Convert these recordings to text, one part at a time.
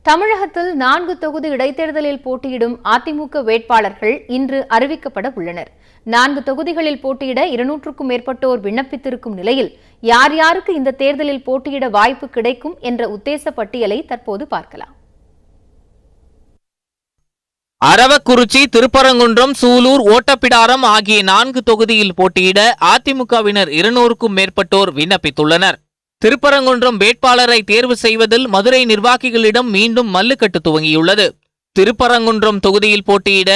தமிழகத்தில் 4 தொகுதி இடைத்தேர்தலில் போட்டியிடும் அதிமுக வேட்பாளர்கள் இன்று அறிவிக்கப்பட உள்ளனர். 4 தொகுதிகளில் போட்டியிட 200க்கும் மேற்பட்டோர் விண்ணப்பித்திருக்கும் நிலையில் யார் யாருக்கு இந்த தேர்தலில் போட்டியிட வாய்ப்பு கிடைக்கும் என்ற உத்தேச பட்டியலை தற்போது பார்க்கலாம். அரவக்குறிச்சி, திருப்பரங்குன்றம், சூலூர், ஓட்டப்பிடாரம் ஆகிய 4 தொகுதியில் போட்டியிட அதிமுகவினர் 200க்கும் மேற்பட்டோர் விண்ணப்பித்துள்ளனர். திருப்பரங்குன்றம் வேட்பாளரை தேர்வு செய்வதில் மதுரை நிர்வாகிகளிடம் மீண்டும் மல்லுக்கட்டு துவங்கியுள்ளது. திருப்பரங்குன்றம் தொகுதியில் போட்டியிட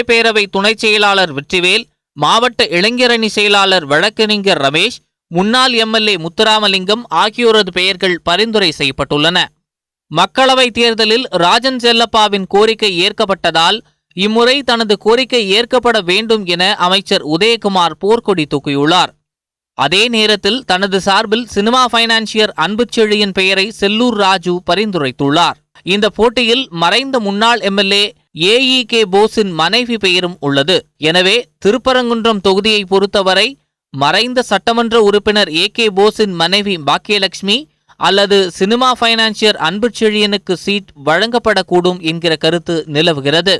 பேரவை துணைச் செயலாளர் வெற்றிவேல், மாவட்ட இளைஞரணி செயலாளர் வழக்கறிஞர் ரமேஷ், முன்னாள் எம்எல்ஏ முத்துராமலிங்கம் ஆகியோரது பெயர்கள் பரிந்துரை செய்யப்பட்டுள்ளன. மக்களவைத் தேர்தலில் ராஜன் செல்லப்பாவின் கோரிக்கை ஏற்கப்பட்டதால் இம்முறை தனது கோரிக்கை ஏற்கப்பட வேண்டும் என அமைச்சர் உதயகுமார் போர்க்கொடி தூக்கியுள்ளார். அதே நேரத்தில் தனது சார்பில் சினிமா பைனான்சியர் அன்புச்செழியன் பெயரை செல்லூர் ராஜு பரிந்துரைத்துள்ளார். இந்த போட்டியில் மறைந்த முன்னாள் எம்எல்ஏ ஏஇகே போஸின் மனைவி பெயரும் உள்ளது. எனவே திருப்பரங்குன்றம் தொகுதியை பொறுத்தவரை மறைந்த சட்டமன்ற உறுப்பினர் ஏகே போஸின் மனைவி பாக்கியலட்சுமி அல்லது சினிமா பைனான்சியர் அன்புச்செழியனுக்கு சீட் வழங்கப்படக்கூடும் என்கிற கருத்து நிலவுகிறது.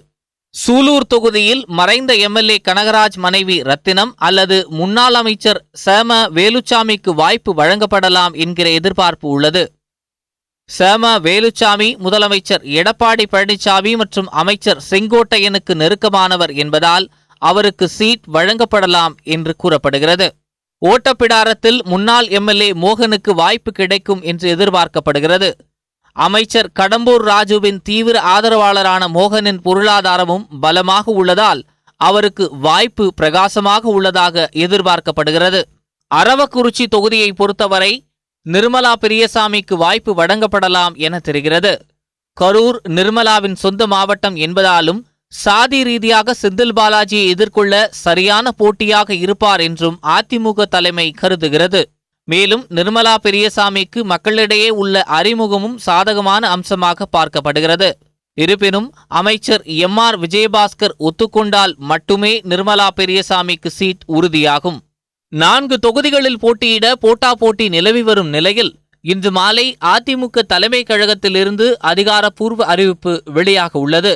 சூலூர் தொகுதியில் மறைந்த எம்எல்ஏ கனகராஜ் மனைவி ரத்தினம் அல்லது முன்னாள் அமைச்சர் சேம வேலுச்சாமிக்கு வாய்ப்பு வழங்கப்படலாம் என்கிற எதிர்பார்ப்பு உள்ளது. சேம வேலுச்சாமி முதலமைச்சர் எடப்பாடி பழனிசாமி மற்றும் அமைச்சர் செங்கோட்டையனுக்கு நெருக்கமானவர் என்பதால் அவருக்கு சீட் வழங்கப்படலாம் என்று கூறப்படுகிறது. ஓட்டப்பிடாரத்தில் முன்னாள் எம்எல்ஏ மோகனுக்கு வாய்ப்பு கிடைக்கும் என்று எதிர்பார்க்கப்படுகிறது. அமைச்சர் கடம்பூர் ராஜுவின் தீவிர ஆதரவாளரான மோகனின் பொருளாதாரமும் பலமாக உள்ளதால் அவருக்கு வாய்ப்பு பிரகாசமாக உள்ளதாக எதிர்பார்க்கப்படுகிறது. அரவக்குறிச்சி தொகுதியை பொறுத்தவரை நிர்மலா பெரியசாமிக்கு வாய்ப்பு வழங்கப்படலாம் என தெரிகிறது. கரூர் நிர்மலாவின் சொந்த மாவட்டம் என்பதாலும் சாதி ரீதியாக செந்தில் பாலாஜியை எதிர்கொள்ள சரியான போட்டியாக இருப்பார் என்றும் அதிமுக தலைமை கருதுகிறது. மேலும் நிர்மலா பெரியசாமிக்கு மக்களிடையே உள்ள அறிமுகமும் சாதகமான அம்சமாக பார்க்கப்படுகிறது. இருப்பினும் அமைச்சர் எம்.ஆர். விஜயபாஸ்கர் ஒத்துக்கொண்டால் மட்டுமே நிர்மலா பெரியசாமிக்கு சீட் உறுதியாகும். 4 தொகுதிகளில் போட்டியிட போட்டாபோட்டி நிலவி வரும் நிலையில் இன்று மாலை அதிமுக தலைமை கழகத்திலிருந்து அதிகாரப்பூர்வ அறிவிப்பு வெளியாக உள்ளது.